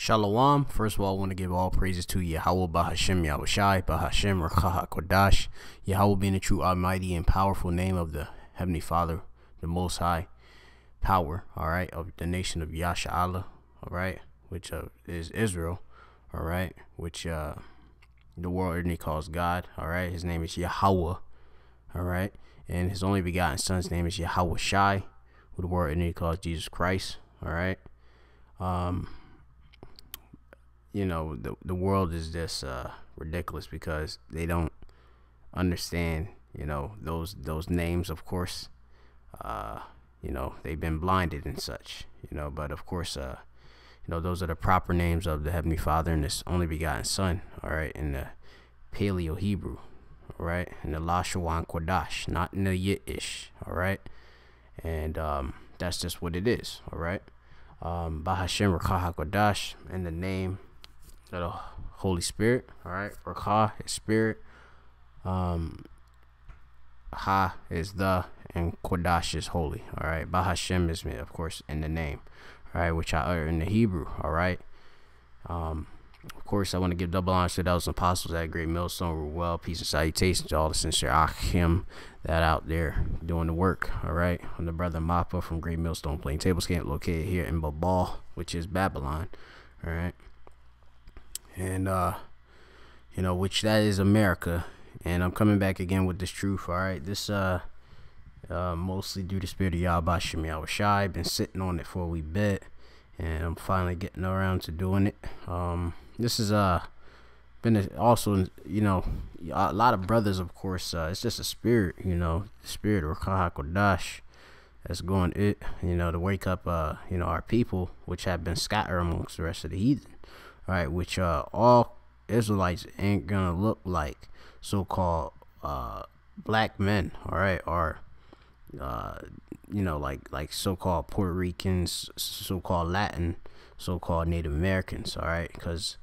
Shalom. First of all, I want to give all praises to Yahweh Bahashem Yahushai, Bahashem Rakaha Kodash, Yahweh being the true almighty and powerful name of the Heavenly Father, the Most High power, all right, of the nation of Yasha Allah, all right, which is Israel, all right, which the world ordinarily calls God, all right. His name is Yahweh, all right, and his only begotten son's name is Yahweh Shai, who the world ordinarily calls Jesus Christ, all right. You know, the world is just ridiculous because they don't understand, you know, those names, of course. You know, they've been blinded and such, you know, but of course, you know, those are the proper names of the Heavenly Father and his only begotten Son, all right, in the Paleo Hebrew, all right, in the Lashawan Kodash, not in the Yiddish, all right, and that's just what it is, all right. Bahashem Rakaha Kodash, in the name of the Holy Spirit, all right. Rakah is spirit, Ha is the, and Kodash is holy, all right. Bahashem is, of course, in the name, all right, which I utter in the Hebrew, all right. Of course, I want to give double honors to those apostles at Great Millstone. Rule well, peace and salutations to all the sincere Achim that out there doing the work, all right. I'm the brother Mappa from Great Millstone Plain Tables Camp, located here in Babal, which is Babylon, all right. And you know, which that is America. And I'm coming back again with this truth, all right. This mostly due to the spirit of Yahweh Shem Yahweh Shai. Been sitting on it for a wee bit, and I'm finally getting around to doing it. This is been also, you know, a lot of brothers, of course. It's just a spirit, you know, the spirit of Rakah Kodash that's going it, you know, to wake up, you know, our people, which have been scattered amongst the rest of the heathen, all right, which all Israelites ain't gonna look like so-called black men, all right, or you know, like so-called Puerto Ricans, so-called Latin, so-called Native Americans, all right, because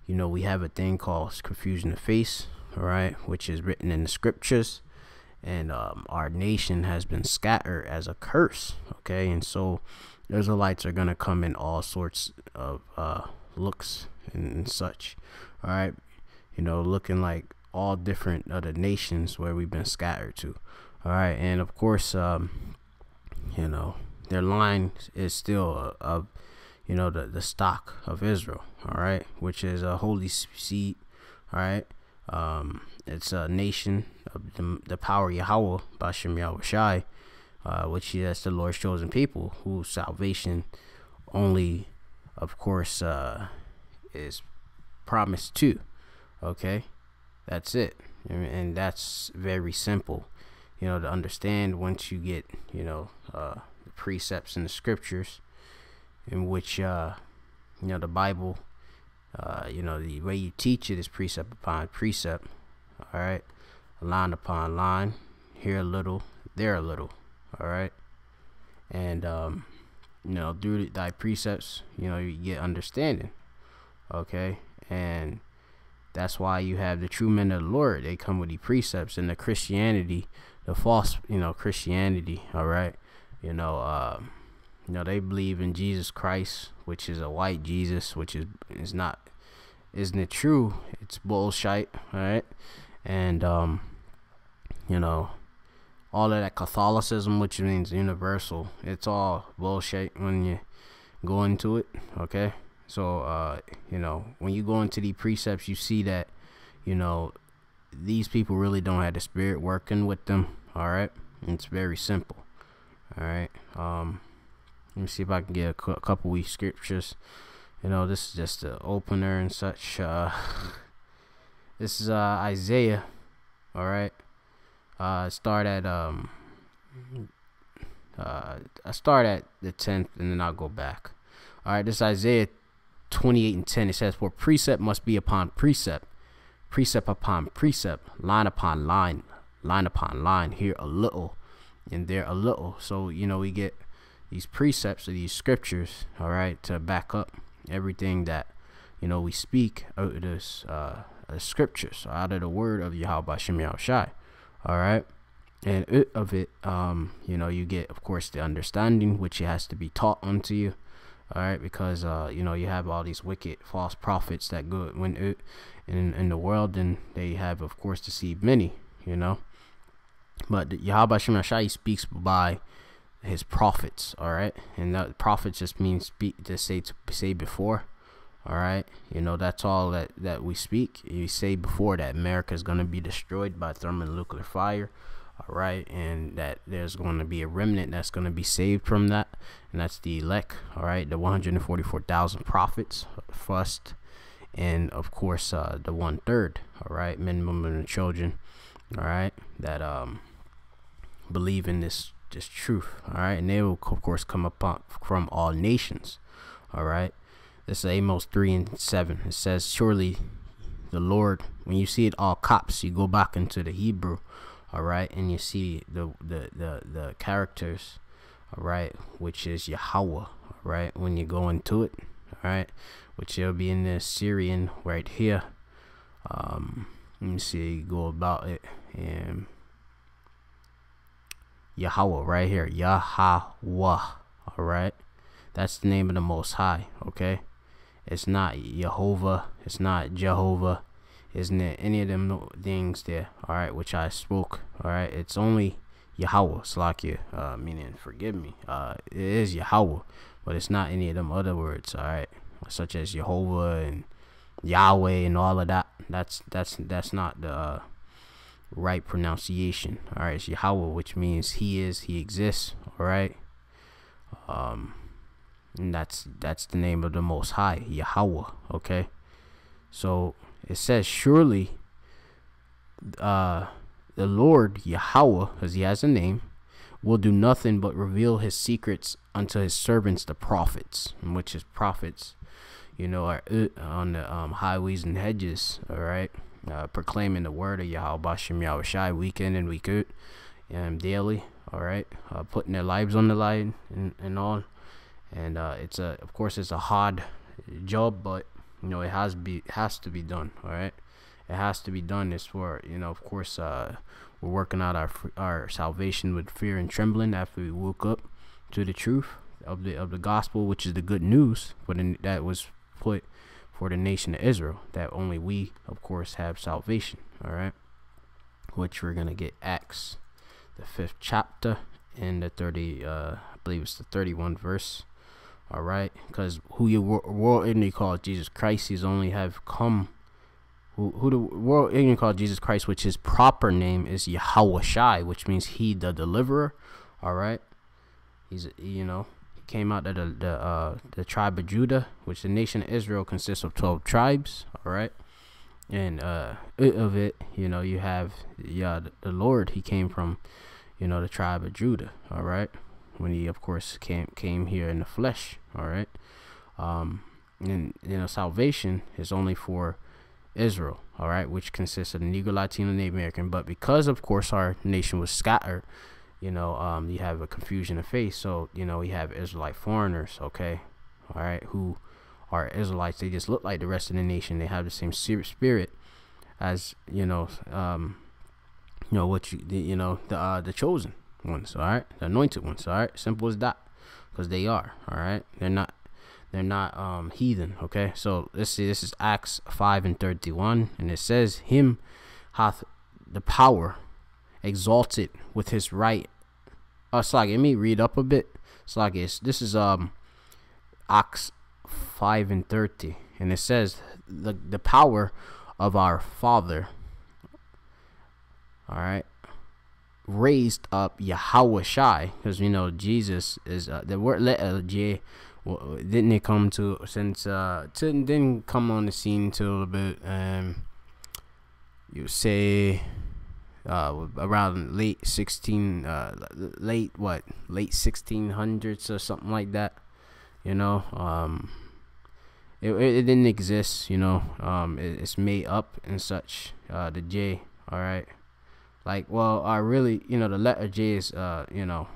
you know we have a thing called confusion of face, all right, which is written in the scriptures, and our nation has been scattered as a curse, okay, and so Israelites are gonna come in all sorts of looks and such, all right, you know, looking like all different other nations where we've been scattered to, all right. And of course, you know, their line is still of you know, the stock of Israel, all right, which is a holy seed, all right. It's a nation of the power of Yahweh Bashem Yahweh Shai, which is the Lord's chosen people, whose salvation only, of course, is promised to, okay. That's it, and that's very simple, you know, to understand once you get, you know, the precepts in the scriptures, in which you know, the Bible, you know, the way you teach it is precept upon precept, all right, line upon line, here a little, there a little, all right, and you know, through thy precepts, you know, you get understanding, okay. And that's why you have the true men of the Lord. They come with the precepts. And the Christianity, the false, you know, Christianity, all right, you know, they believe in Jesus Christ, which is a white Jesus, which is not, isn't it true? It's bullshit, all right. And you know, all of that Catholicism, which means universal, it's all bullshit when you go into it, okay. So, you know, when you go into the precepts, you see that, you know, these people really don't have the spirit working with them, all right? And it's very simple, all right? Let me see if I can get a couple weak scriptures. You know, this is just the opener and such. This is Isaiah, all right? I start at the 10th, and then I'll go back. All right, this is Isaiah 28:10. It says, for precept must be upon precept, precept upon precept, line upon line, line upon line, here a little and there a little. So, you know, we get these precepts of these scriptures, all right, to back up everything that, you know, we speak out of this scriptures, out of the word of Yahweh Shem Yahweh Shai, all right. And you know, you get, of course, the understanding, which has to be taught unto you, all right, because you know, you have all these wicked false prophets that go in the world, and they have, of course, deceived many, you know. But Yahweh Shem Yahshai, he speaks by his prophets, all right, and that prophets just means speak, to say before, all right, you know, that's all that we speak. You say before that America is going to be destroyed by thermonuclear fire, all right, and that there's going to be a remnant that's going to be saved from that, and that's the elect, all right, the 144,000 prophets first, and of course the 1/3, all right, men, women, and children, all right, that believe in this truth, all right, and they will of course come up from all nations, all right. This is Amos 3:7. It says, surely the Lord, when you see it all caps, you go back into the Hebrew, all right, and you see the characters, all right, which is Yahweh, all right, when you go into it, all right, which will be in the Syrian right here. Let me see, go about it, and Yahweh right here, Yahweh, all right, that's the name of the Most High, okay. It's not Jehovah, it's not Jehovah, isn't it? Any of them things there, all right, which I spoke, all right. It's only Yahweh, Slakia, meaning forgive me. It is Yahweh, but it's not any of them other words, all right, such as Jehovah and Yahweh and all of that. That's not the right pronunciation, all right. It's Yahweh, which means he is, he exists, all right. And that's the name of the Most High, Yahweh, okay. So it says, surely the Lord Yahweh, because he has a name, will do nothing but reveal his secrets unto his servants the prophets, in which his prophets, you know, are on the highways and hedges, all right, proclaiming the word of Yahweh Shem Yahushai week in and week out, daily, all right, putting their lives on the line and all. And it's of course it's a hard job, but you know, it has to be done, all right. It has to be done. It's for, you know, of course, we're working out our salvation with fear and trembling after we woke up to the truth of the gospel, which is the good news that was put for the nation of Israel, that only we of course have salvation, all right, which we're gonna get Acts the 5th chapter and the 30 I believe it's the 31 verse. All right, because who your world ignorant called Jesus Christ, he's only have come. Who the world ignorant called Jesus Christ, which his proper name is Yahweh Shai, which means he the deliverer. All right, he's, you know, he came out of the tribe of Judah, which the nation of Israel consists of 12 tribes. All right, and of it, you know, you have the Lord. He came from, you know, the tribe of Judah. All right. When he of course came here in the flesh, all right, and you know, salvation is only for Israel, all right, which consists of the Negro, Latino, Native American. But because of course our nation was scattered, you know, you have a confusion of faith. So you know, we have Israelite foreigners, okay, all right, who are Israelites. They just look like the rest of the nation. They have the same spirit as, you know, what you know, the chosen ones, all right, the anointed ones, all right, simple as that, because they are, all right, they're not heathen, okay. So this is Acts 5:31, and it says, him hath the power exalted with his right. It's like, let me read up a bit. It's like this is Acts 5:30, and it says the power of our Father, all right, raised up Yahweh Shai, because you know Jesus is the word letter J. Well, didn't it come to since didn't come on the scene till a bit you say around late 1600s or something like that, you know. It didn't exist, you know. It's made up and such, the J, all right. Like, well, I really, you know, the letter J is, you know,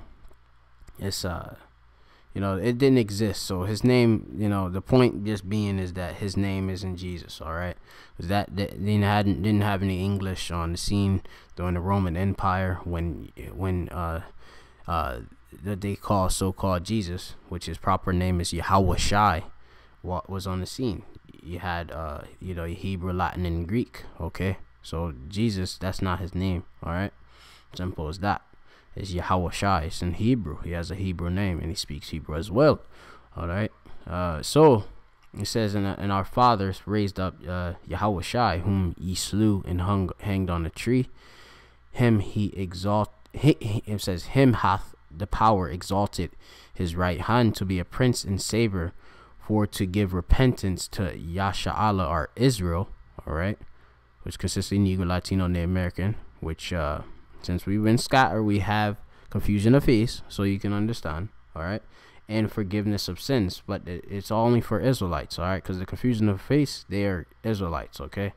it's, you know, it didn't exist. So his name, you know, the point just being is that his name isn't Jesus, all right? Because that didn't have any English on the scene during the Roman Empire when that they call so-called Jesus, which his proper name is Yahweh Shai, what was on the scene. You had Hebrew, Latin, and Greek. Okay, so Jesus, that's not his name. All right, simple as that. It's Yahweh Shai. It's in Hebrew. He has a Hebrew name, and he speaks Hebrew as well. All right. So it says, and our fathers raised up Yahweh Shai, whom ye slew and hanged on a tree. Him he exalt. It says, him hath the power exalted his right hand to be a prince and savior, for to give repentance to Yasha'Allah or Israel. All right, which consists of Negro, Latino, Native American. Which since we've been scattered, we have confusion of face, so you can understand. All right. And forgiveness of sins, but it's only for Israelites, all right? Because the confusion of face, they are Israelites, okay?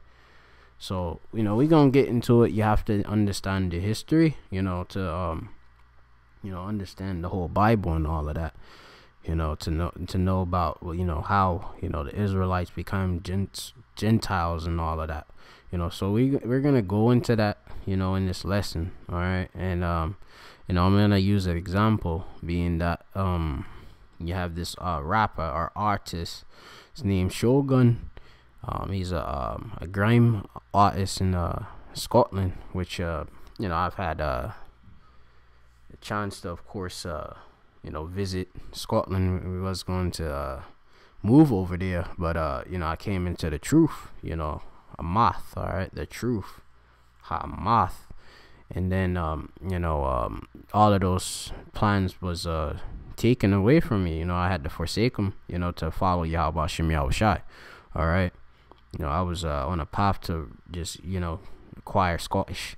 So we're gonna get into it. You have to understand the history, to understand the whole Bible and all of that, to know about how the Israelites become Gentiles and all of that, So we're gonna go into that, in this lesson, all right? And I'm gonna use an example, being that you have this rapper or artist. His name's Shogun. He's a grime artist in Scotland, which I've had a chance to, of course, visit Scotland. We was going to move over there, but I came into the truth, a math, all right, the truth, math, and then all of those plans was taken away from me. I had to forsake them, to follow Yahweh Shem Yahweh Shai. All right. I was on a path to just, acquire Scottish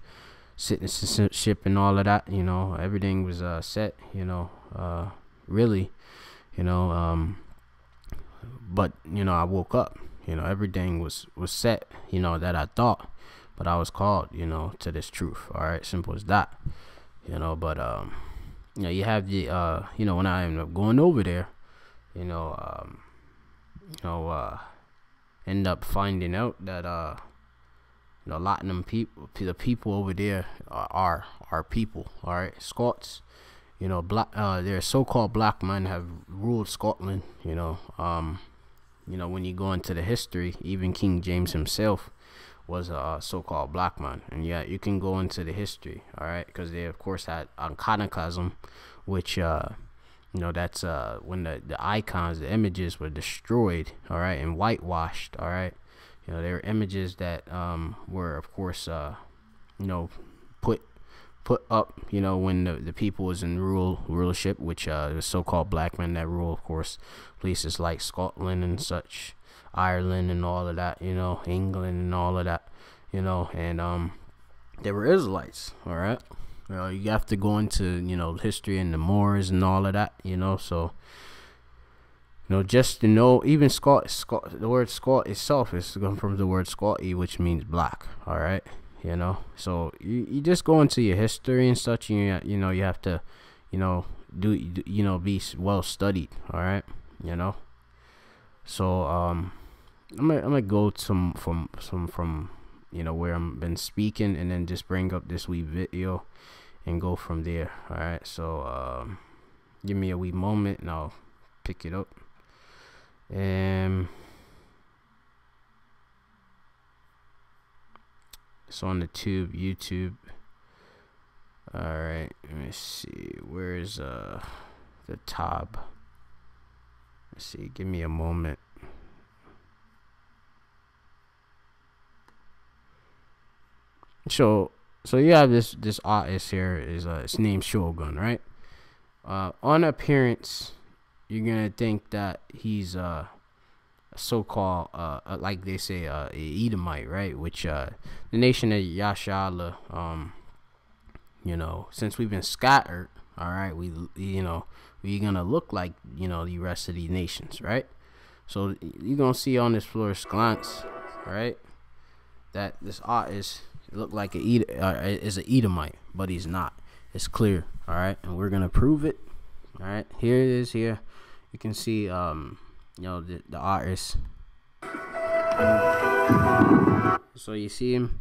citizenship and all of that. Everything was set, really, but, I woke up, everything was set, that I thought, but I was called, to this truth. All right. Simple as that, but, you have the, when I ended up going over there, end up finding out that, a lot of them people, the people over there are people, all right, Scots, black, their so-called black men have ruled Scotland, when you go into the history, even King James himself was a so-called black man. And yeah, you can go into the history, all right, because they of course had iconoclasm, which that's when the icons, the images were destroyed, all right, and whitewashed, all right. There were images that were of course put up, when the people was in rulership, which the so-called black men that rule, of course, places like Scotland and such, Ireland and all of that, England and all of that, and they were Israelites, all right. You have to go into history and the Moors and all of that, so just to know, even Scot, the word Scot itself is come from the word Scotty, which means black, all right. So you just go into your history and such, and you have to be well studied, all right. So I'm gonna go from where I've been speaking, and then just bring up this wee video and go from there, all right. So give me a wee moment and I'll pick it up. It's on the YouTube. All right, let me see, where's the tab. Let's see, give me a moment. So you have this artist here, is his name's Shogun, right? On appearance, you're gonna think that he's a so-called like they say Edomite, right? Which the nation of Yashala, since we've been scattered, all right, we're gonna look like the rest of these nations, right? So you're gonna see on this first glance, right, that this artist look like is an Edomite, but he's not. It's clear, all right, and we're gonna prove it. All right, here it is. Here you can see the artist. So you see him,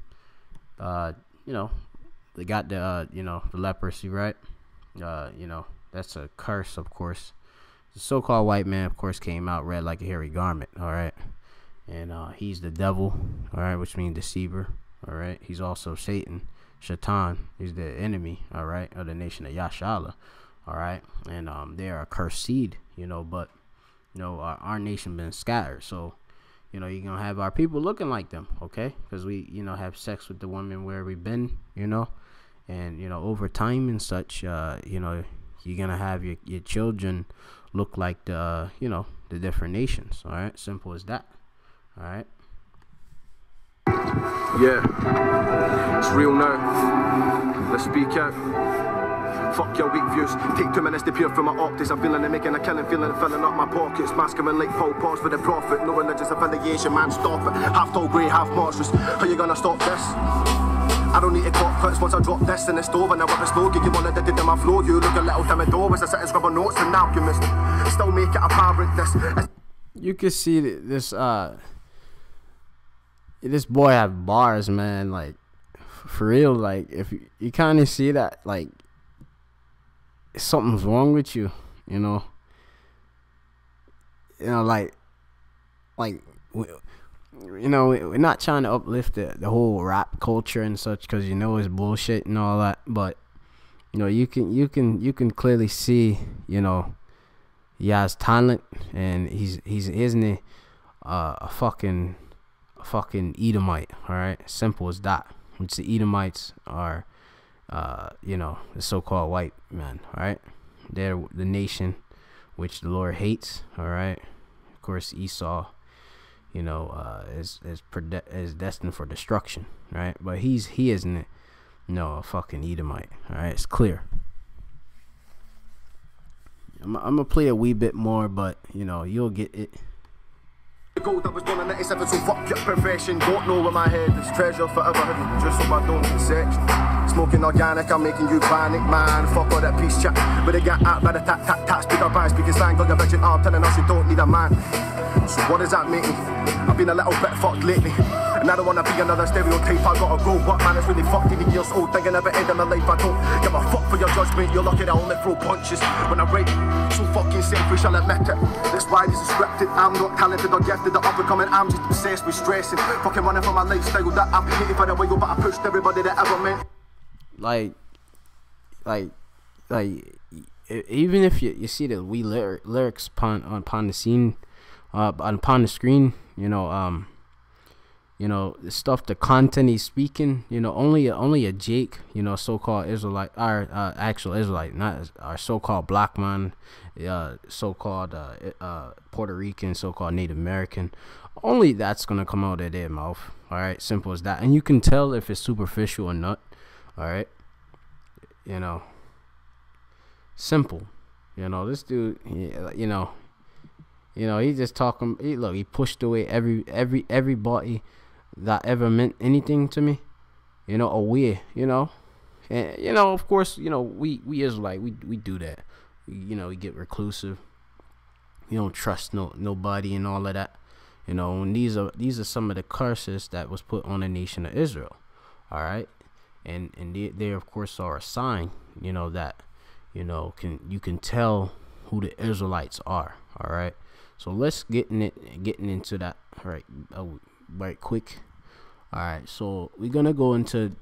they got the the leprosy, right? That's a curse, of course. The so-called white man, of course, came out red like a hairy garment. All right, and he's the devil. All right, which means deceiver. All right, he's also Satan, Shaitan. He's the enemy. All right, of the nation of Yashala. All right, and they are a cursed seed. You know, but you know our nation been scattered, so you know you're gonna have our people looking like them. Okay, because we have sex with the women where we've been. You know, and you know over time and such. You know, you're gonna have your children look like the the different nations. All right, simple as that. All right. Yeah, it's real now. Let's speak out. Fuck your weak views. Take 2 minutes to peer from my optics. I'm feeling it, making a killing, feeling it filling up my pockets. Masculine like Paul Pause for the profit. No religious affiliation, man, stop it. Half tall, grey, half monstrous. How you gonna stop this? I don't need to clock cuts once I drop this in the stove. And I whip a slow gig, you wanna did it in my flow. You look a little timidor as I sit and scrub notes and alchemist. Still make it a fabric, this. You can see this this boy have bars, man. Like for real, like if you kind of see that, like something's wrong with you, you know, like we're not trying to uplift the whole rap culture and such, because you know it's bullshit and all that, but you know you can clearly see, you know, he has talent, and he's isn't a fucking Edomite. All right, simple as that. Which the Edomites are, you know, the so-called white men. All right, they're the nation which the Lord hates. All right, of course Esau, you know, is destined for destruction. Right, but he isn't, a fucking Edomite. All right, it's clear. I'm gonna play a wee bit more, but you know you'll get it. Gold I was born in 97, so fuck your profession. Don't know where my head is, treasure forever hidden, just so I don't get sex. Smoking organic, I'm making you panic, man. Fuck all that peace chat, but they got out by the tat, speak up by speaking slang, got your virgin arm telling us you don't need a man. So what does that mean? I've been a little bit fucked lately, and I don't wanna be another stereotype. I gotta grow up, man, it's really fucked. Even years old, thinking of it end of my life. I don't give a fuck for your judgment. You're lucky I only throw punches when I write. So fucking selfish, I'll admit it. That's why this is scripted. I'm not talented or gifted or up and coming. I'm just obsessed with stressing, fucking running for my lifestyle that I've hated for the way, but I pushed everybody that ever meant. Like even if you see the wee lyrics upon the scene, upon the screen, you know, the stuff, the content he's speaking, you know, only a Jake, you know, so-called Israelite, our actual Israelite, not our so-called black man, so-called Puerto Rican, so-called Native American, only that's gonna come out of their mouth. All right, simple as that. And you can tell if it's superficial or not. All right, you know, simple. You know, this dude, you know, he just talking. He pushed away everybody that ever meant anything to me, you know, away, you know, and you know, of course, you know, we Israelite, we do that, you know, we get reclusive, you don't trust nobody and all of that, you know, and these are some of the curses that was put on the nation of Israel. All right, and they of course are a sign, you know, that you know you can tell who the Israelites are. All right, so let's getting into that right quick. All right, so we're gonna go into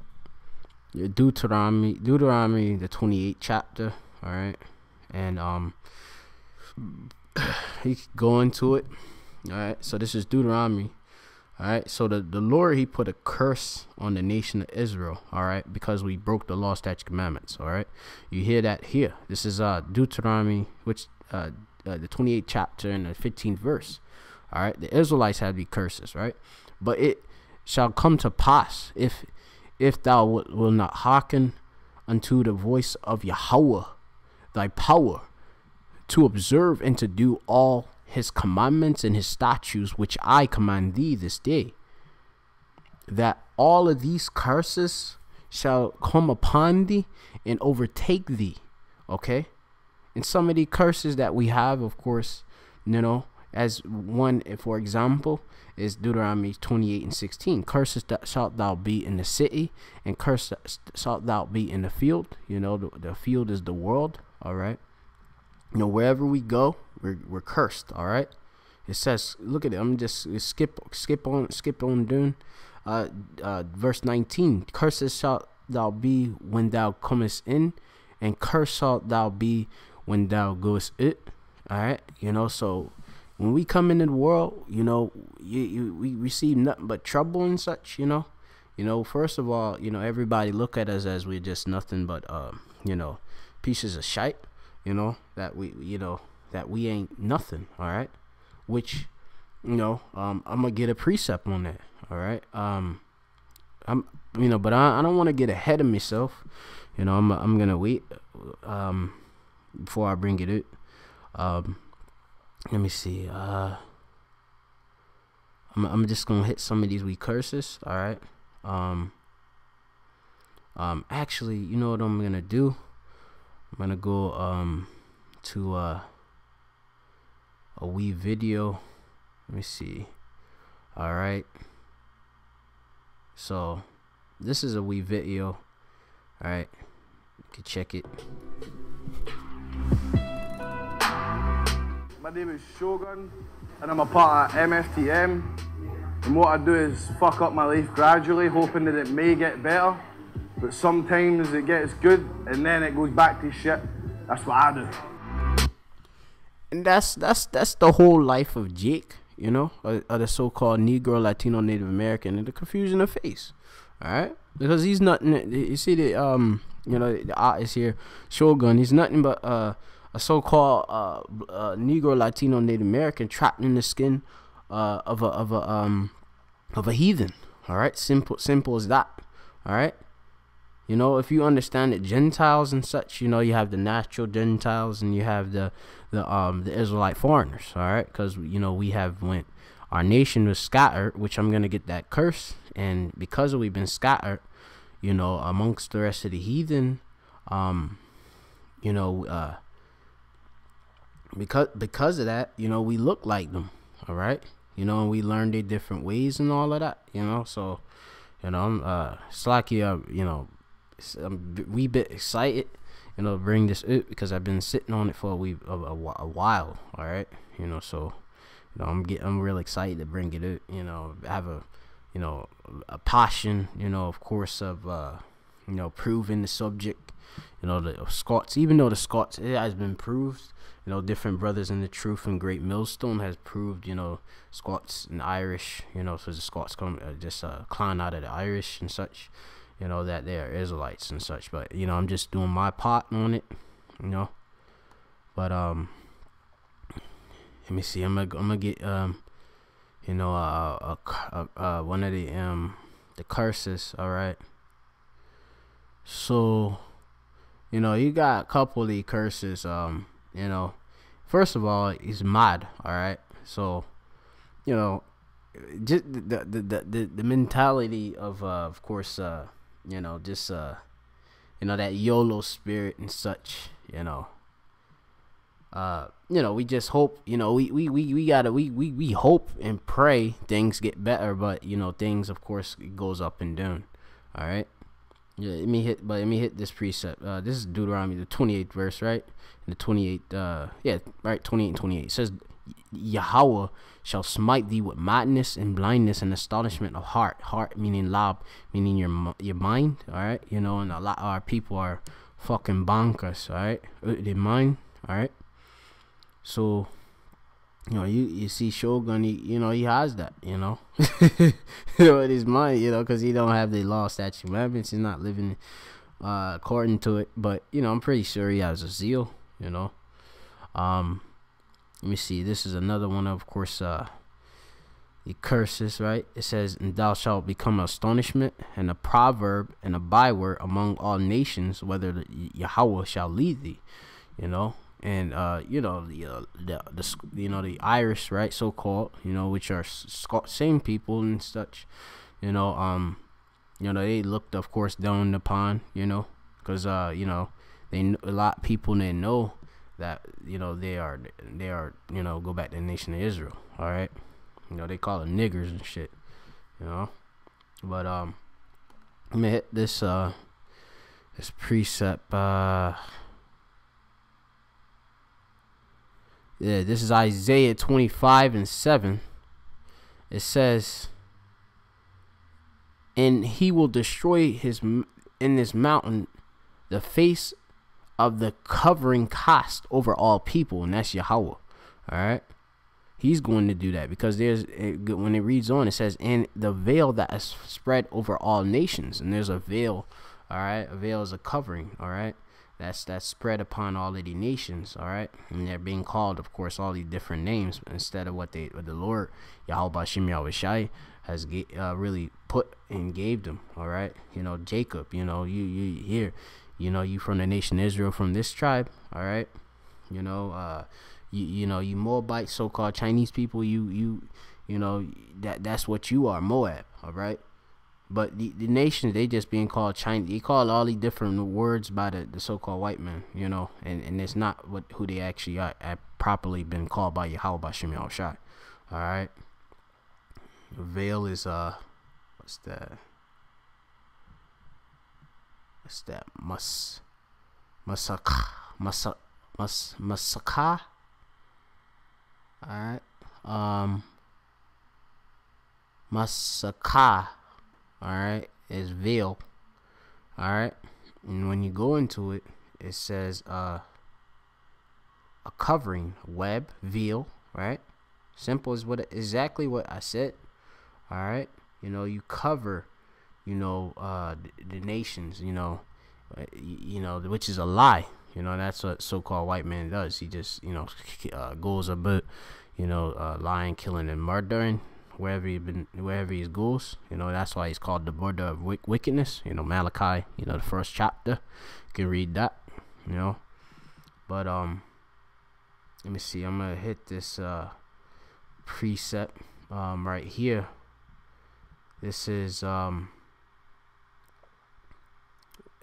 Deuteronomy the 28th chapter. All right, and he can go into it. All right, so this is Deuteronomy. All right, so the Lord, he put a curse on the nation of Israel. All right, because we broke the law, statutes, commandments. All right, you hear that here. This is Deuteronomy, which the 28th chapter and the 15th verse. All right, the Israelites had these curses, right? But it shall come to pass if thou will not hearken unto the voice of Yahweh thy power, to observe and to do all his commandments and his statutes which I command thee this day, that all of these curses shall come upon thee and overtake thee. Okay, and some of the curses that we have, of course, you know, as one, for example, is Deuteronomy 28:16. Curses that shalt thou be in the city, and cursed shalt thou be in the field. You know, the field is the world. All right, You know, wherever we go, we're cursed. All right. It says, look at it. I'm just skip on doing. Verse 19. Cursed shalt thou be when thou comest in, and cursed shalt thou be when thou goest it. All right. You know, so when we come into the world, you know, we receive nothing but trouble and such. You know, first of all, you know, everybody look at us as we're just nothing but you know, pieces of shite. You know, that we ain't nothing. All right. Which, you know, I'm gonna get a precept on that. All right. You know, but I don't want to get ahead of myself. You know, I'm gonna wait before I bring it up. Let me see. I'm just gonna hit some of these weak curses. All right. Actually, you know what I'm gonna do? I'm gonna go to a wee video. Let me see. All right. So this is a wee video. All right. You can check it. My name is Shogun, and I'm a part of MFTM. And what I do is fuck up my life gradually, hoping that it may get better. But sometimes it gets good, and then it goes back to shit. That's what I do. And that's the whole life of Jake, you know, of the so-called Negro, Latino, Native American, and the confusion of face. All right, because he's nothing. You see the you know, the artist here, Shogun. He's nothing but a so-called Negro, Latino, Native American trapped in the skin of a heathen. All right, simple as that. All right. You know, if you understand that Gentiles and such, you know, you have the natural Gentiles and you have the Israelite foreigners, all right? Because, you know, our nation was scattered, which I'm going to get that curse. And because we've been scattered, you know, amongst the rest of the heathen, you know, because of that, you know, we look like them, all right? You know, and we learn their different ways and all of that, you know? So, you know, it's like, you know, I'm a wee bit excited, you know, to bring this up because I've been sitting on it for a while. All right, you know, so you know, I'm real excited to bring it up. You know, have a passion, you know, of course, of you know, proving the subject. You know, the Scots, even though the Scots, it has been proved. You know, different brothers in the truth and Great Millstone has proved. You know, Scots and Irish. You know, so the Scots come just clown out of the Irish and such. You know, that they are Israelites and such, but you know, I'm just doing my part on it, you know. But let me see. I'm gonna get you know, one of the curses. All right. So, you know, you got a couple of the curses. You know, first of all, he's mad. All right. So, you know, just the mentality of course, you know, just you know, that YOLO spirit and such, you know, we just hope, you know, we hope and pray things get better, but you know, things of course it goes up and down. All right. Yeah, let me hit this precept. This is Deuteronomy, the 28th verse, right? The 28th, yeah, right, 28 and 28. It says, Yahweh shall smite thee with madness and blindness and astonishment of heart meaning lab, meaning your mind, all right? You know, and a lot of our people are fucking bonkers, all right? Their mind, all right? So, you know, you see Shogun, you know, he has that, you know, you know, in his mind, you know, because he don't have the law, statute, commandments. He's not living according to it, but you know, I'm pretty sure he has a zeal, you know. Let me see. This is another one, of course. The curses, right? It says, "And thou shalt become astonishment and a proverb and a byword among all nations, whether Yahweh shall lead thee." You know, and you know, the Irish, right, so called, you know, which are same people and such. You know, they looked, of course, down upon, you know, because you know, a lot of people, they know that, you know, they are, you know, go back to the nation of Israel. All right, you know, they call them niggers and shit, you know. But I'm gonna hit this this precept. Yeah, this is Isaiah 25:7. It says, and he will destroy in this mountain the face of the covering cast over all people, and that's Yahweh. All right, he's going to do that, because when it reads on, it says, and the veil that is spread over all nations, and there's a veil. All right, a veil is a covering. All right, that's spread upon all of the nations. All right, and they're being called, of course, all these different names instead of what the Lord Yahweh Bashim Yahweh Shai has really put and gave them. All right, Jacob, you here, you from the nation Israel, from this tribe. All right, you Moabite, so-called Chinese people, that's what you are, Moab. All right, but the nations, they just being called Chinese. They call all these different words by the so-called white man, and it's not who they actually are properly been called by Yahweh Bashim Yahweh Shai. All right, veil is what's that? Masaka. All right, Masaka. All right, is veil. All right, and when you go into it, it says a covering, web, veil. Right, simple as exactly what I said. All right, you cover, the nations, which is a lie. That's what so-called white man does. He just, goes a bit, lying, killing, and murdering wherever he goes. That's why he's called the border of wickedness. Malachi, the first chapter. You can read that. But let me see. I'm gonna hit this precept right here. This is going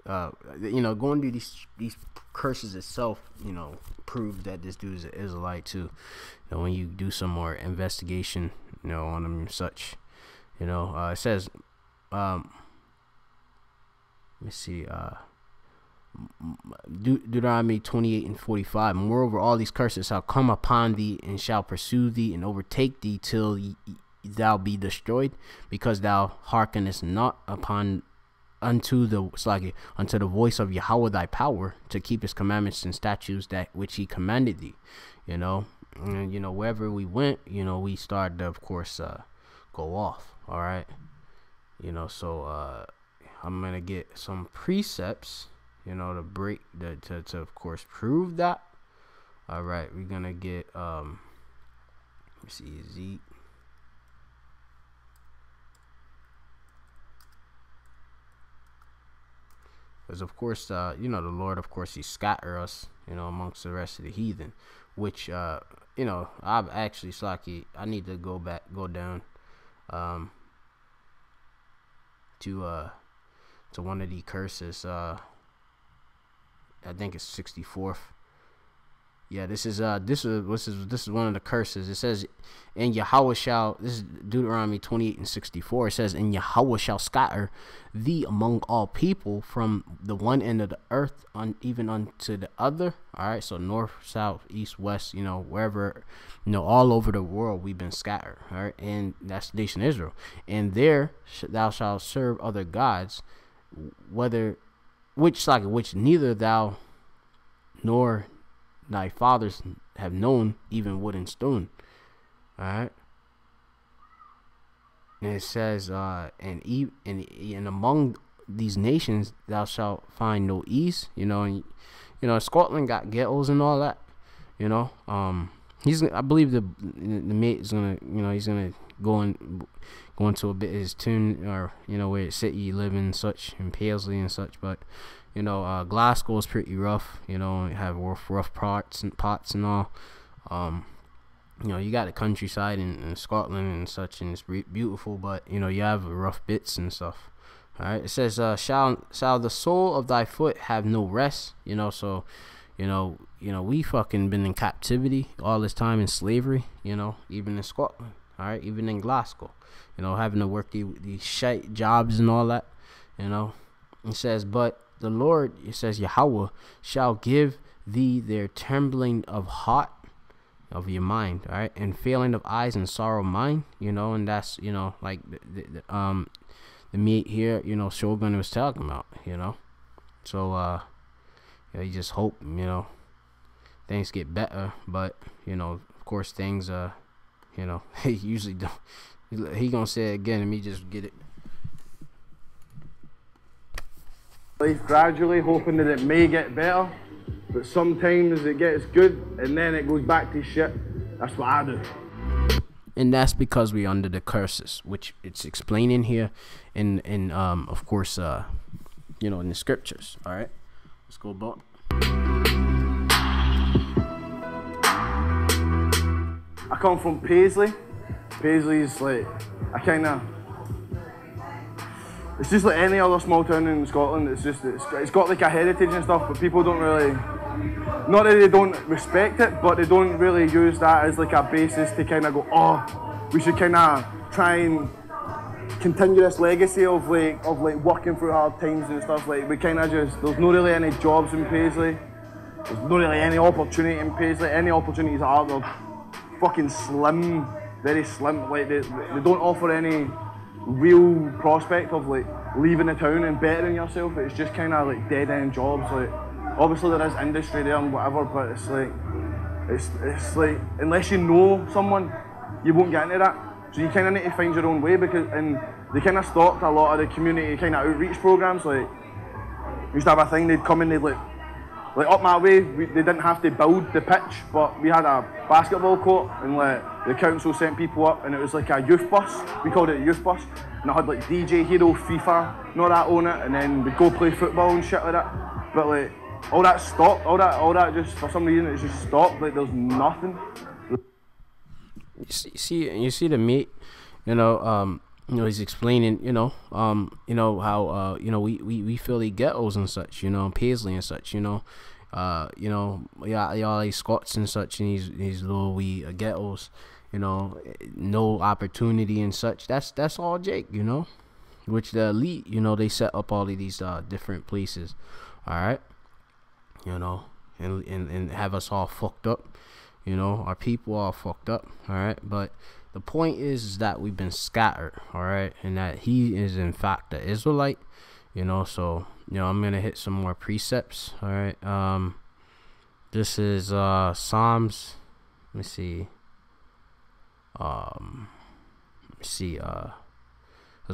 through these curses itself, prove that this dude is an Israelite too. When you do some more investigation, on him and such, it says, let me see, Deuteronomy 28:45. Moreover, all these curses shall come upon thee, and shall pursue thee, and overtake thee till thou be destroyed, because thou hearkenest not unto the voice of Yahweh thy power, to keep his commandments and statutes that which he commanded thee. And wherever we went, we started to, of course, go off. All right, so I'm gonna get some precepts, to break to of course prove that. All right, we're gonna get let me see, Zeke. Because of course, the Lord, of course, he scatter us, amongst the rest of the heathen, which, I've actually, Slaki, I need to go down, to one of the curses. I think it's 64th. Yeah, this is one of the curses. It says, and Yahweh shall, this is Deuteronomy 28:64. It says, and Yahweh shall scatter thee among all people from the one end of the earth even unto the other. All right, so north, south, east, west, wherever, all over the world we've been scattered. All right, and that's the nation Israel. And there thou shalt serve other gods, which neither thou nor thy fathers have known, even wood and stone. All right, and it says, and among these nations thou shalt find no ease. And Scotland got ghettos and all that. I believe the mate is gonna, he's gonna go into a bit of his tune, or where city you live in, such, in Paisley and such, but. Glasgow is pretty rough. Have rough pots and all. You got the countryside in Scotland and such, and it's beautiful, but you have rough bits and stuff. All right. It says, shall the sole of thy foot have no rest? So, we fucking been in captivity all this time, in slavery. Even in Scotland. All right, even in Glasgow. Having to work these shite jobs and all that. It says, but the Lord, it says, Yahweh shall give thee their trembling of heart. of your mind, all right, and failing of eyes and sorrow of mind, you know, and that's, you know, like the meat here, you know, Shogun was talking about, you know. So yeah, you just hope, you know, things get better, but you know, of course, things you know, he usually don't. He gonna say it again, and me just get it. Life gradually, hoping that it may get better, but sometimes it gets good and then it goes back to shit. That's what I do. And that's because we're under the curses, which it's explaining here in of course, you know, in the scriptures. All right, let's go back. I come from Paisley. Paisley's like, it's just like any other small town in Scotland. It's got like a heritage and stuff, but people don't really, not that they don't respect it, but they don't really use that as like a basis to kind of go, oh, we should kind of try and continue this legacy of like working through hard times and stuff. Like we kind of just, there's not really any jobs in Paisley. There's not really any opportunity in Paisley. Any opportunities are, they're fucking slim, very slim. Like they don't offer any real prospect of like leaving the town and bettering yourself. It's just kind of like dead end jobs. Like obviously there is industry there and whatever, but it's like unless you know someone, you won't get into that. So you kind of need to find your own way, because and they kind of stopped a lot of the community kind of outreach programs. Like we used to have a thing, they'd come in, they'd like up my way, they didn't have to build the pitch, but we had a basketball court, and like the council sent people up, and it was like a youth bus. We called it a youth bus, and it had like DJ Hero, FIFA, and all that on it, and then we'd go play football and shit like that. But like all that stopped, all that just for some reason it's just stopped. Like there's nothing. You see the mate, you know, he's explaining, you know how, you know, we feel the ghettos and such, you know, Paisley and such, you know, y'all these Scots and such, and these little wee ghettos, you know, no opportunity and such. That's all Jake, you know, which the elite, you know, they set up all of these different places, all right, you know, and have us all fucked up. You know, our people all fucked up, all right? But the point is that we've been scattered, all right? And that he is, in fact, an Israelite, you know? So, you know, I'm going to hit some more precepts, all right? This is Psalms. Let me see. Because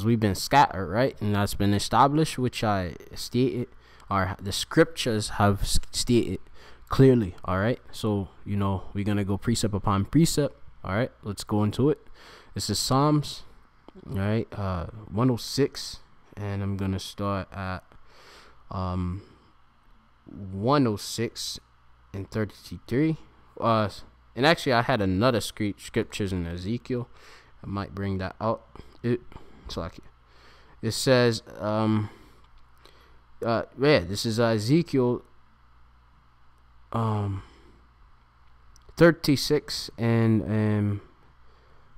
we've been scattered, right? And that's been established, which I stated, or the scriptures have stated clearly, all right? So, you know, we're gonna go precept upon precept, all right? Let's go into it. This is Psalms, all right, 106, and I'm gonna start at 106 and 33. And actually I had another scriptures in Ezekiel. I might bring that out. It says this is Ezekiel 36 and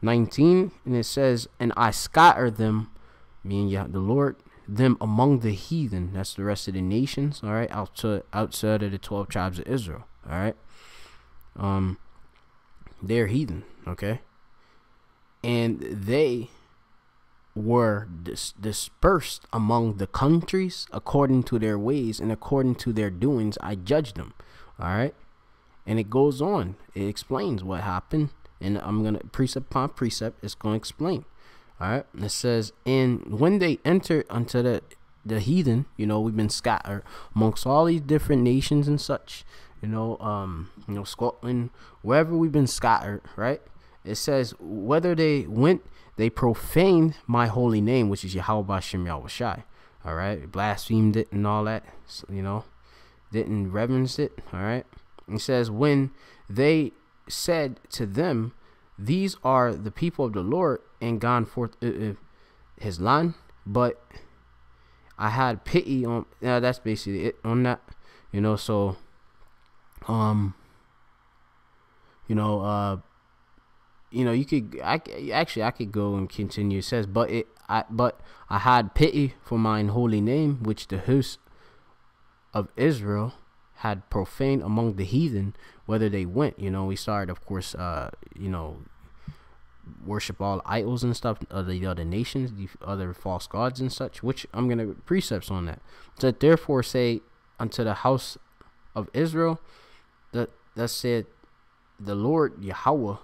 19, and it says, and I scatter them, meaning the Lord, them among the heathen. That's the rest of the nations, all right, outside of the 12 tribes of Israel, all right. They're heathen, okay, and they were dispersed among the countries according to their ways and according to their doings I judged them. All right, and it goes on. It explains what happened, and I'm gonna precept upon precept. It's gonna explain. All right, and it says, and when they enter unto the heathen, you know, we've been scattered amongst all these different nations and such. You know, Scotland, wherever we've been scattered, right? It says whether they went, they profaned my holy name, which is Yahweh Bashem Yahushai. All right, blasphemed it and all that. You know. Didn't reverence it, all right? It says, when they said to them, these are the people of the Lord, and gone forth his land, but I had pity on. That's basically it on that, you know. So, you could. I could go and continue. It says, but I had pity for mine holy name, which the house of Israel had profaned among the heathen, whether they went. We started, of course, worship all idols and stuff of the other nations, the other false gods and such, which I'm going to precepts on that. So therefore say unto the house of Israel, that said the Lord Yahweh,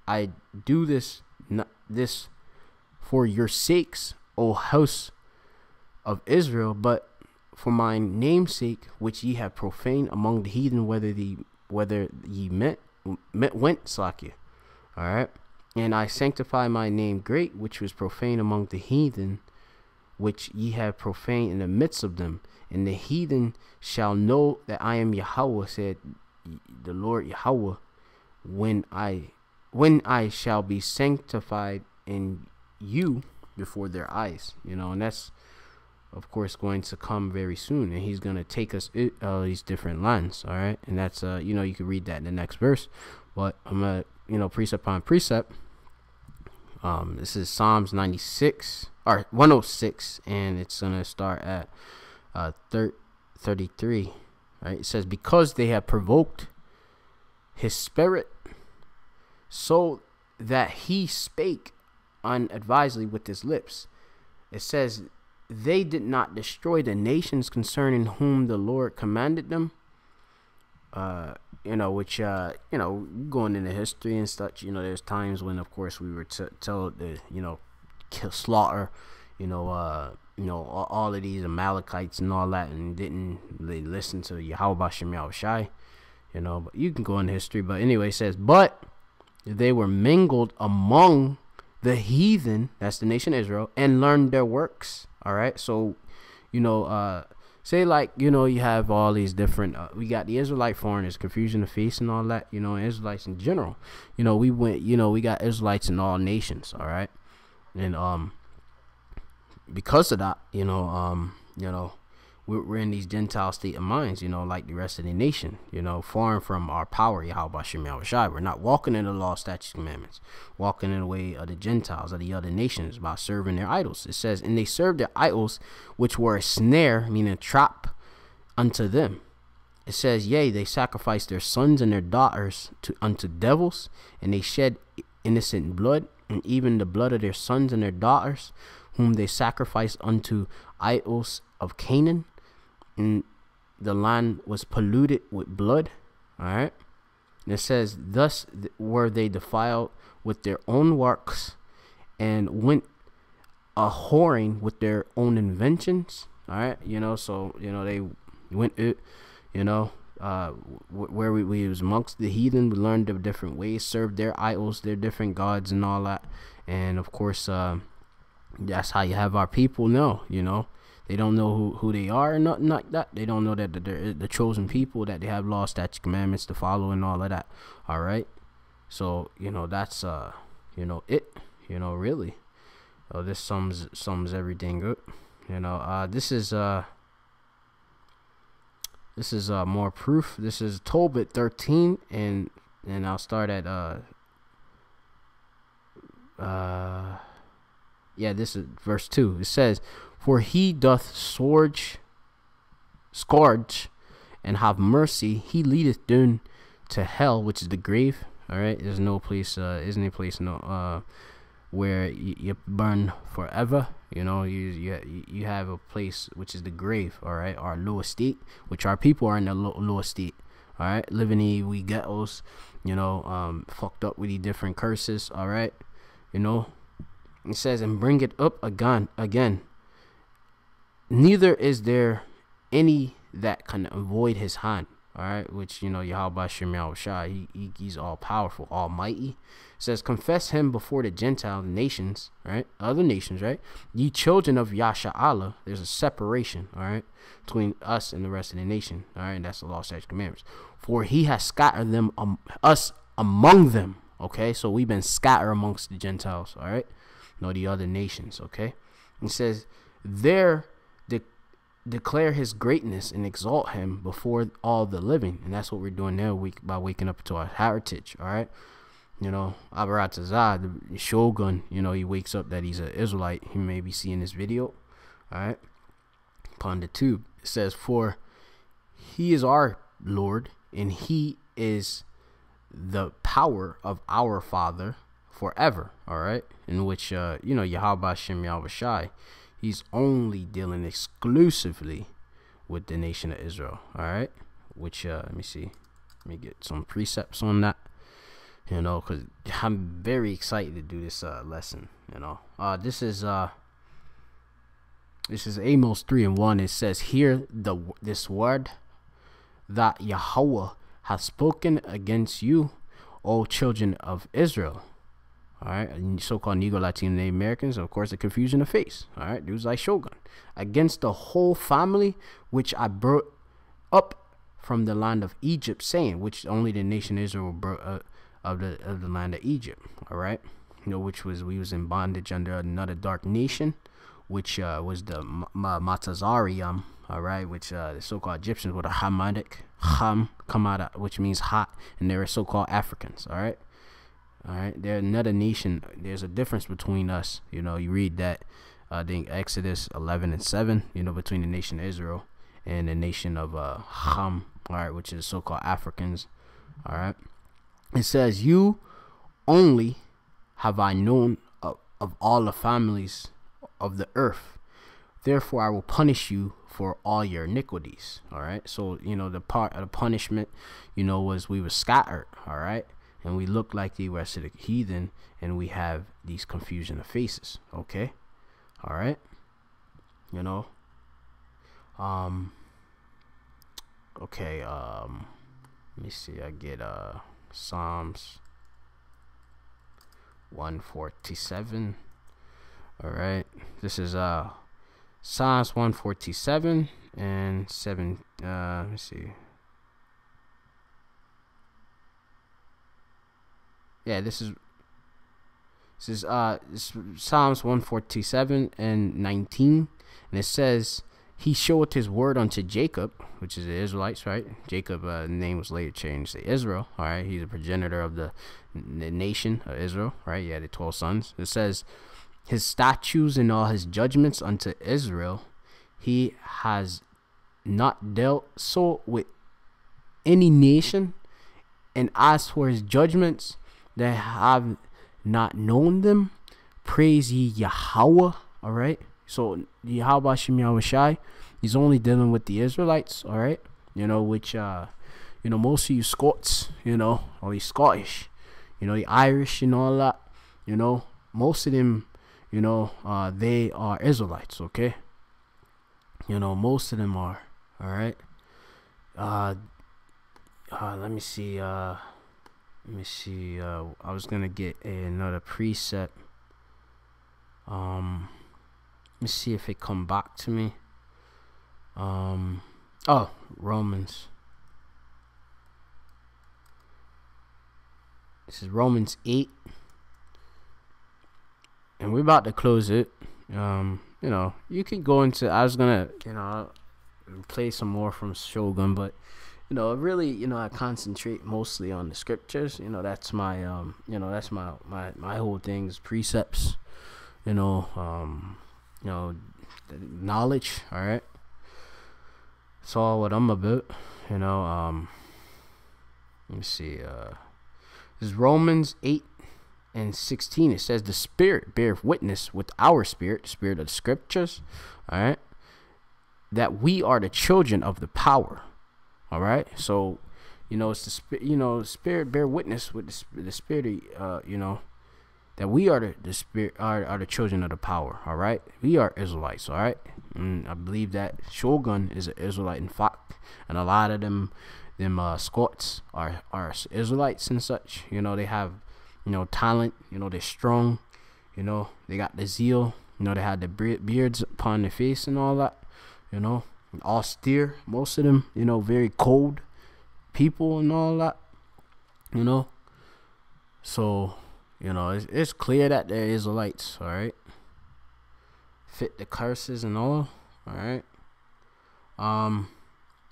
I do this for your sakes, O house of Israel, but for my name's sake, which ye have profaned among the heathen, whether ye went Slakia. All right. And I sanctify my name great, which was profaned among the heathen, which ye have profaned in the midst of them. And the heathen shall know that I am Yahweh, said the Lord Yahweh, when I shall be sanctified in you before their eyes. And that's, of course, going to come very soon. And he's going to take us these different lands. All right. And that's, you can read that in the next verse. But I'm going to, precept upon precept. This is Psalms 96 or 106, and it's going to start at 33. Right? It says, because they have provoked his spirit, so that he spake unadvisedly with his lips. It says, they did not destroy the nations concerning whom the Lord commanded them. Which going into history and such, there's times when, of course, we were told to, kill, slaughter, all of these Amalekites and all that, and didn't they listen to Yahweh Shem Yahushai, but you can go into history. But anyway, it says, but they were mingled among the heathen, that's the nation Israel, and learned their works. All right. So, say like, you have all these different, we got the Israelite foreigners, confusion of feast and all that, Israelites in general. We got Israelites in all nations. All right. And, because of that, we're in these Gentile state of minds, like the rest of the nation, foreign from our power, Yahweh Shem Yahushai. We're not walking in the law, statutes, commandments, walking in the way of the Gentiles, of the other nations, by serving their idols. It says, and they served their idols, which were a snare, meaning a trap, unto them. It says, yea, they sacrificed their sons and their daughters unto devils, and they shed innocent blood, and even the blood of their sons and their daughters, whom they sacrificed unto idols of Canaan. And the land was polluted with blood. All right. And it says, thus were they defiled with their own works, and went a whoring with their own inventions. All right. So, they went, where we was amongst the heathen, we learned of different ways, served their idols, their different gods and all that. And of course, that's how you have our people know, They don't know who they are and nothing like that. They don't know that they're the chosen people, that they have law, statutes, commandments to follow and all of that. All right. So, that's, really. This sums everything up. This is more proof. This is Tobit 13, and I'll start at, this is verse 2. It says, for he doth scourge, and have mercy. He leadeth down to hell, which is the grave. All right. There's no place, isn't a place where you burn forever. You have a place which is the grave. All right. Our lower state, which our people are in the lower state. All right. Living in we ghettos, fucked up with the different curses. All right. It says, and bring it up again. Neither is there any that can avoid his hand. All right, which, Yahweh Shem Yahushai, he's all powerful, almighty. It says, confess him before the Gentile nations, right? Other nations, right? Ye children of Yasha Allah. There's a separation, all right, between us and the rest of the nation. All right, and that's the law, statutes, commandments. For he has scattered them, us among them. Okay, so we've been scattered amongst the Gentiles. All right, the other nations. Okay, it says, there declare his greatness and exalt him before all the living. And that's what we're doing now by waking up to our heritage. All right. Abaratazah, the Shogun, he wakes up that he's an Israelite. He may be seeing this video. All right. Upon the tube, it says, for he is our Lord, and he is the power of our Father forever. All right, in which Yahweh Hashem Yahweh Shai, he's only dealing exclusively with the nation of Israel. All right, which let me see, let me get some precepts on that, because I'm very excited to do this lesson. This is Amos 3:1. It says, hear this word that Yahweh has spoken against you, O children of Israel. All right, and so-called Negro, Latino, Native Americans, of course, the confusion of face. All right, dudes like Shogun, against the whole family which I brought up from the land of Egypt, saying, which only the nation Israel brought of the land of Egypt. All right, which we was in bondage under another dark nation, which was the Matazarium. All right, which the so-called Egyptians were the Hamitic, Kamada, which means hot, and they were so-called Africans. All right. All right, they're another nation. There's a difference between us. You read that I think Exodus 11:7, between the nation of Israel and the nation of Ham, all right, which is so-called Africans. All right, it says, you only have I known of all the families of the earth, therefore I will punish you for all your iniquities. All right, so the part of the punishment was we were scattered. All right, and we look like the rest of the heathen, and we have these confusion of faces. Okay, all right, okay, let me see, I get Psalms 147. All right, this is Psalms 147 and 7. Let me see. Yeah, this is Psalms 147 and 19, and it says, he showeth his word unto Jacob, which is the Israelites, right? Jacob name was later changed to Israel. All right, he's a progenitor of the nation of Israel, right? Yeah, the 12 sons. It says, his statutes and all his judgments unto Israel, he has not dealt so with any nation, and as for his judgments, they have not known them. Praise ye Yahweh. All right, so Yahweh Hashem Yahweh Shai, he's only dealing with the Israelites. All right, which most of you Scots, or you Scottish, the Irish and all that, most of them, they are Israelites. Okay, most of them are. All right, let me see. I was gonna get another precept. Let me see if it come back to me. Oh, Romans. This is Romans 8, and we're about to close it. You can go into. I was gonna, play some more from Shogun, but really, I concentrate mostly on the scriptures. That's my, that's my whole thing is precepts. Knowledge. All right. That's all what I'm about. Let me see. This is Romans 8:16. It says, the Spirit beareth witness with our spirit, the spirit of the scriptures. All right. That we are the children of the power. All right, so it's the Spirit bear witness with the spirit. That we are the spirit are the children of the power. All right, we are Israelites. All right, and I believe that Shogun is an Israelite in fact, and a lot of them Scots are Israelites and such. They have talent. They're strong. They got the zeal. They had the beards upon their face and all that. Austere, most of them, very cold people and all that, so, it's clear that they're Israelites. All right, fit the curses and all right.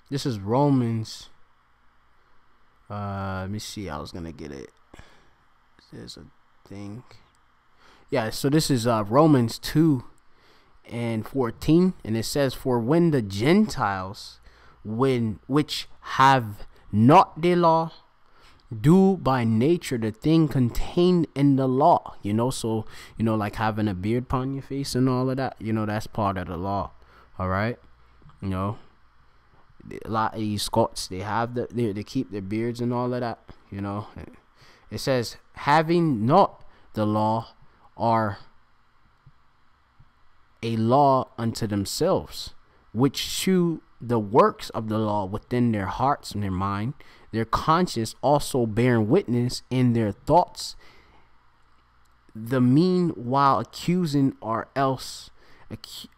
This is Romans, let me see, I was gonna get it, there's a thing, yeah, so this is Romans 2:14, and it says, for when the Gentiles which have not the law, do by nature the thing contained in the law. So like having a beard upon your face and all of that, that's part of the law. All right. A lot of these Scots, they have they keep their beards and all of that. It says, having not the law, are a law unto themselves, which shew the works of the law within their hearts and their mind, their conscience also bearing witness in their thoughts, the meanwhile accusing or else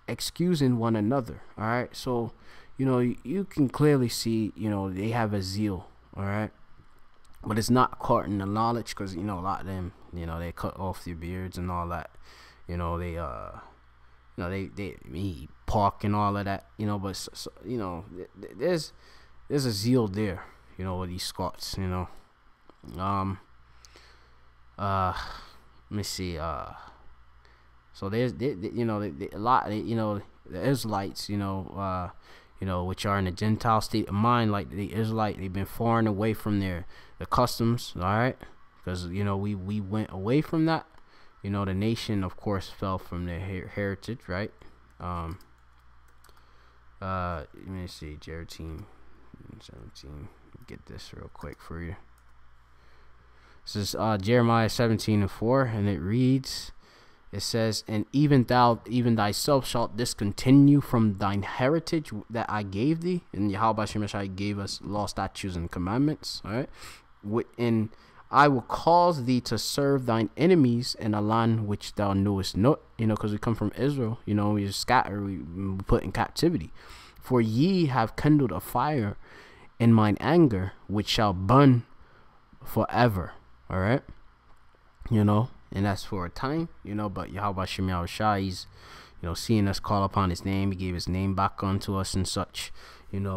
excusing one another. All right. So you can clearly see they have a zeal. All right. But it's not caught in the knowledge, because a lot of them they cut off their beards and all that. They eat pork and all of that. But there's a zeal there. With these Scots. Let me see. So there's a lot. The Israelites. Which are in a Gentile state of mind, like the Israelite, they've been far and away from the customs. All right, because we went away from that. The nation, of course, fell from their heritage, right? Let me see, Jeremiah 17. Get this real quick for you. This is Jeremiah 17:4, and it reads. It says, and even thyself shalt discontinue from thine heritage that I gave thee. And Yahweh Shemashai gave us law, statutes, and commandments. All right. And I will cause thee to serve thine enemies in a land which thou knewest not. Because we come from Israel. We scatter, we put in captivity. For ye have kindled a fire in mine anger, which shall burn forever. All right. And that's for a time, but Yahweh Shem Yahushua, he's, seeing us call upon his name. He gave his name back unto us and such, and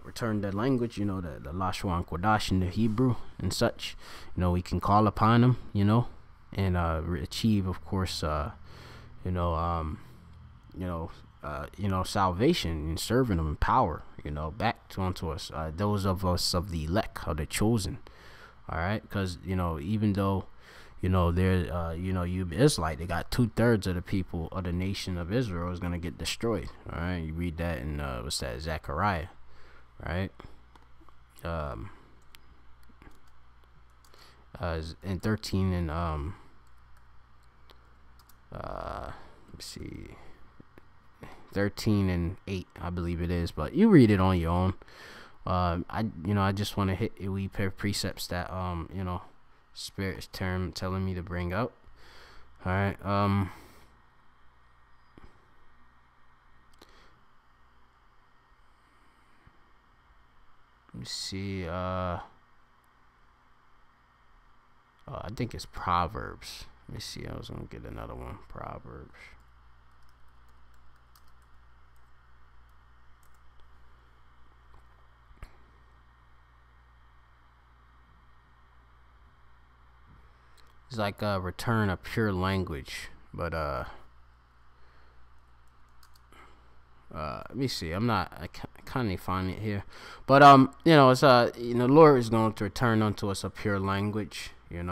returned that language, the Lashua and Kodash in the Hebrew and such. We can call upon him, and achieve, of course, salvation and serving him in power, back unto us, those of us of the elect, of the chosen. All right, because even though they're you Israelite, they got 2/3 of the people of the nation of Israel is gonna get destroyed. All right, you read that in what's that, Zechariah, right? In 13 and let's see, 13 and 8, I believe it is, but you read it on your own. I just want to hit a wee pair of precepts that Spirit's telling me to bring out. All right. Let me see. I think it's Proverbs. Let me see. I was gonna get another one. Proverbs. It's like a return of pure language, but let me see. I can't find it here, but it's the Lord is going to return unto us a pure language, and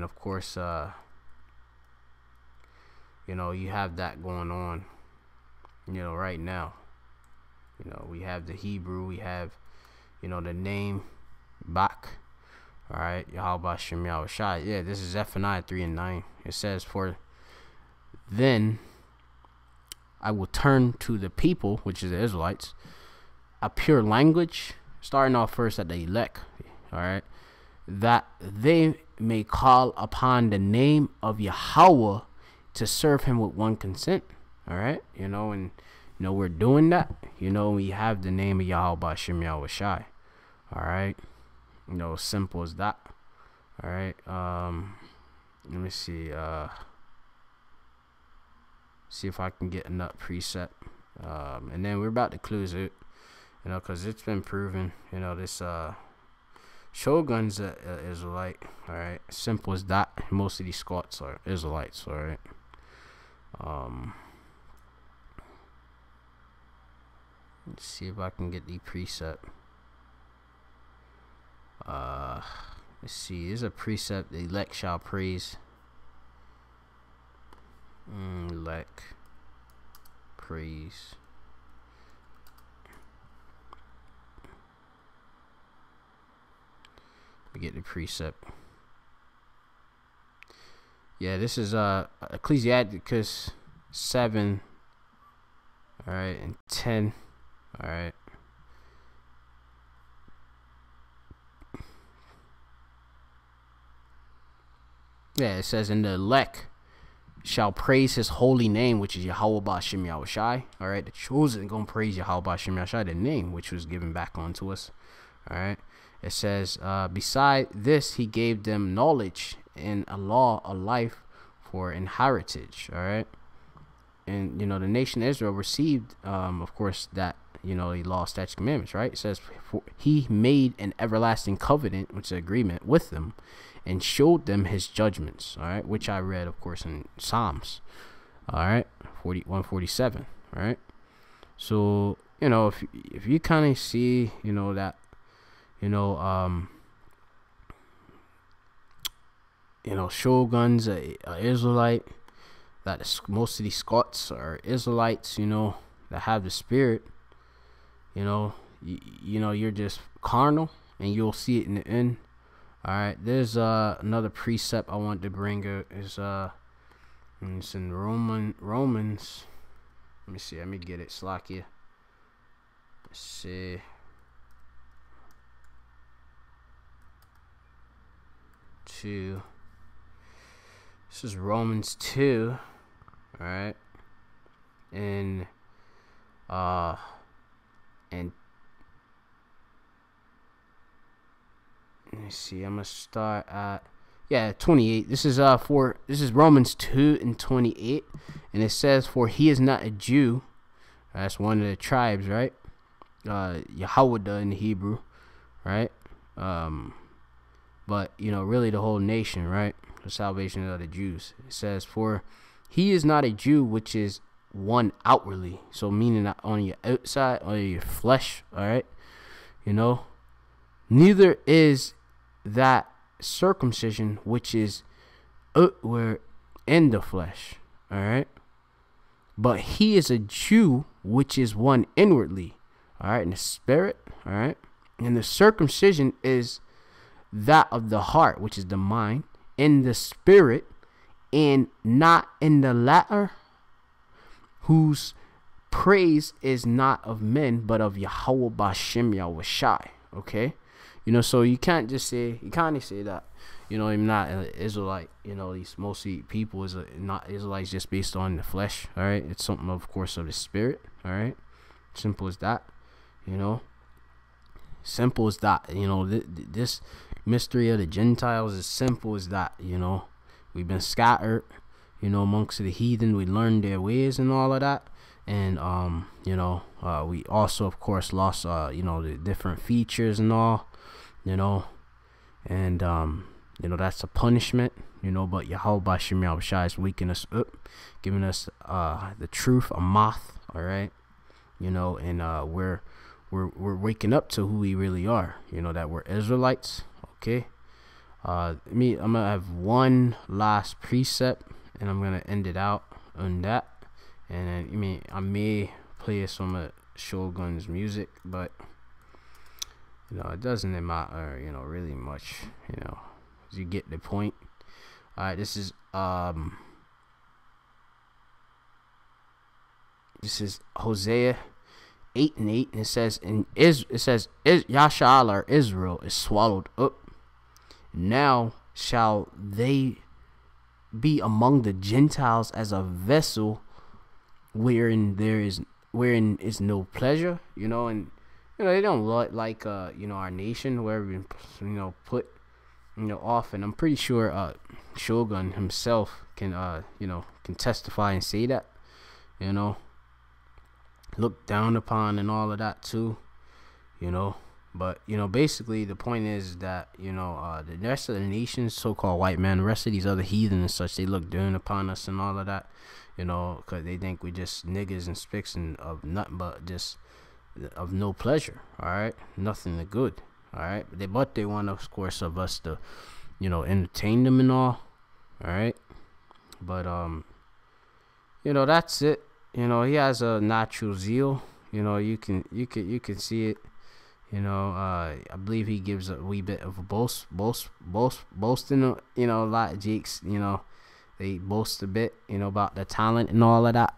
of course you have that going on, right now. We have the Hebrew, we have the name back. All right, Yahweh Shem Yahushua. Yeah, this is Zephaniah 3 and 9. It says, for then I will turn to the people, which is the Israelites, a pure language, starting off first at the elect, all right, that they may call upon the name of Yahweh to serve him with one consent. All right, and we're doing that. We have the name of Yahweh Shem Yahushua. All right. Simple as that. All right. Let me see. See if I can get another precept. And then we're about to close it. Because it's been proven. This Shogun's a Israelite. All right. Simple as that. Most of these Scots are Israelites. All right. Let's see if I can get the precept. Let's see. There's a precept. The elect shall praise. Elect praise. We get the precept. Yeah, this is Ecclesiasticus 7. All right, and 10. All right. Yeah, it says, "And the elect shall praise his holy name, which is Yahweh Ba'Shem Yahushai." All right, the chosen gonna praise Yahweh Ba'Shem Yahushai, the name which was given back onto us. All right, it says, "Beside this, he gave them knowledge and a law, a life for an heritage." All right, and the nation of Israel received, of course, that the law, statutes, commandments. Right, it says, "For he made an everlasting covenant," which is an agreement with them, "and showed them his judgments." All right, which I read, of course, in Psalms. All right, 147. All right, so if you kind of see that Shogun's a Israelite, that most of these Scots are Israelites, that have the spirit, you're just carnal, and you'll see it in the end. All right, there's another precept I want to bring up. It's in Romans. Let me see. Let me get it. Slakia. Let's see. This is Romans 2. All right, and let me see. I'm gonna start at 28. This is Romans 2:28, and it says, "For he is not a Jew." That's one of the tribes, right? Yahweh in the Hebrew, right? But really the whole nation, right? The salvation of the Jews. It says, "For he is not a Jew, which is one outwardly," so meaning not on your outside or your flesh. All right, neither is that circumcision which is outward in the flesh. All right, but he is a Jew which is one inwardly. All right, in the spirit. All right, and the circumcision is that of the heart, which is the mind, in the spirit, and not in the latter, whose praise is not of men, but of Yahweh Ba'Shem Yahushai. Okay, so you can't just say, you can't say that I'm not an Israelite. These mostly people is not Israelites just based on the flesh. All right, it's something, of course, of the spirit. All right, simple as that. Simple as that. This mystery of the Gentiles is simple as that. We've been scattered, amongst the heathen. We learned their ways and all of that. And we also, of course, lost the different features and all, and that's a punishment, but Yahweh Ba'Shem Yahushai is waking us up, giving us the truth, a moth. All right, and we're waking up to who we really are, that we're Israelites. Okay, I'm gonna have one last precept, and I'm gonna end it out on that. And then, I may play some of Shogun's music, but it doesn't matter, really much. You get the point. All right, this is Hosea 8:8, and it says, Yasha'al, or Israel, is swallowed up. Now shall they be among the Gentiles as a vessel wherein is no pleasure, and they don't like our nation where we've been put off. And I'm pretty sure Shogun himself can can testify and say that, looked down upon and all of that too, but basically the point is that the rest of the nations, so-called white man, the rest of these other heathen and such, they look down upon us and all of that, because they think we just niggas and spicks and of nothing but just of no pleasure, all right, nothing to good, all right. But they want, of course, of us to, entertain them and all right. But that's it. He has a natural zeal. You can see it. I believe he gives a wee bit of a boasting. A lot of Jakes, they boast a bit, about the talent and all of that,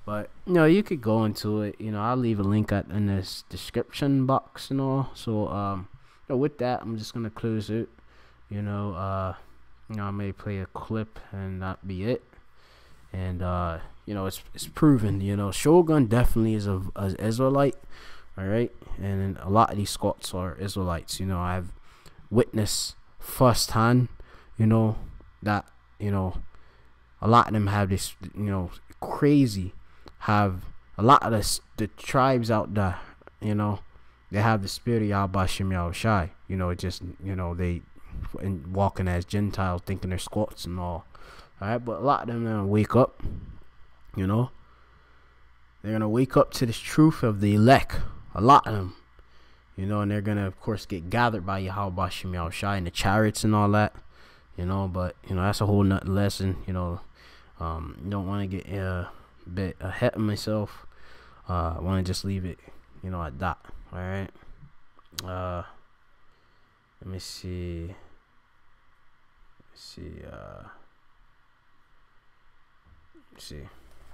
But you could go into it. I'll leave a link in this description box and all. So with that, I'm just gonna close it. I may play a clip and that be it. And it's proven. Shogun definitely is an Israelite. All right, and a lot of these Scots are Israelites. I've witnessed firsthand. That a lot of them have this. Crazy. Have a lot of the tribes out there. They have the spirit of Yahweh Shem Yahushai. They walking as Gentiles, thinking they're Scots and all. All right, but a lot of them are gonna wake up. They're gonna wake up to this truth of the elect. A lot of them, and they're gonna, of course, get gathered by Yahweh Shem Yahushai and the chariots and all that. But that's a whole nother lesson. Don't want to get a bit ahead of myself. I want to just leave it, at that. All right. Let me see.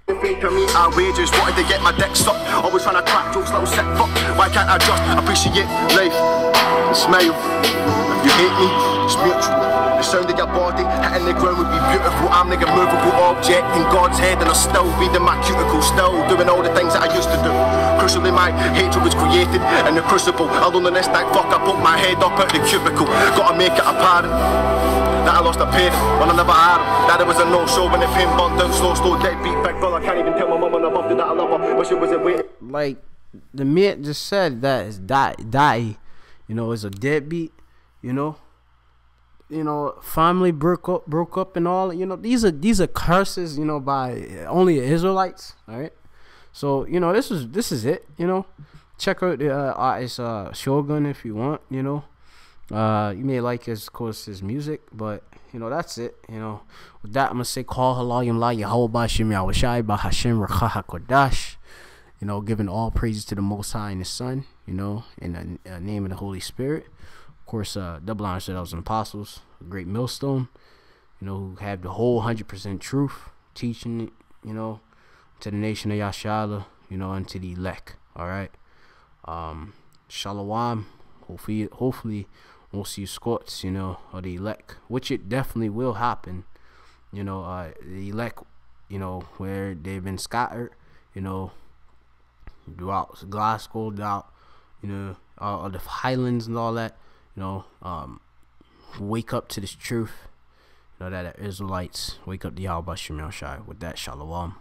Fake to me, I wages, wanted to get my dick sucked. Always trying to crack jokes, little sick fuck. Why can't I just appreciate life and smile? If you hate me, it's mutual. The sound of your body hitting the ground would be beautiful. I'm like a movable object in God's head, and I'm still reading my cuticle, still doing all the things that I used to do. Crucially, my hatred was created in the crucible. Alone in this that fuck, I put my head up out the cubicle. Gotta make it apparent that I lost a parent when I never had him. That it was a no-show when the pain burnt out slow, deadbeat big brother. Can't even tell my mum and I loved her that I love her, but she wasn't waiting. Like the man just said, that is die, is a deadbeat, family broke up and all. These are curses, by only Israelites. All right, so this is it. Check out the artist Shogun if you want. You may like his music, but that's it. With that, I'm gonna say call halayim la Yahweh Shem Yahushai Bahashem Racha HaKodash. Giving all praises to the Most High and His Son. In the name of the Holy Spirit. Of course, double honor to those apostles, a great millstone. Who have the whole 100% truth, teaching it. To the nation of Yashala. And to the elect. All right. Shalom. Hopefully. We'll see Scots, or the elect, which it definitely will happen. The elect, where they've been scattered, throughout Glasgow, throughout, all the Highlands and all that, wake up to this truth, that the Israelites wake up to Yahweh Shem Yahushai. With that, Shalom.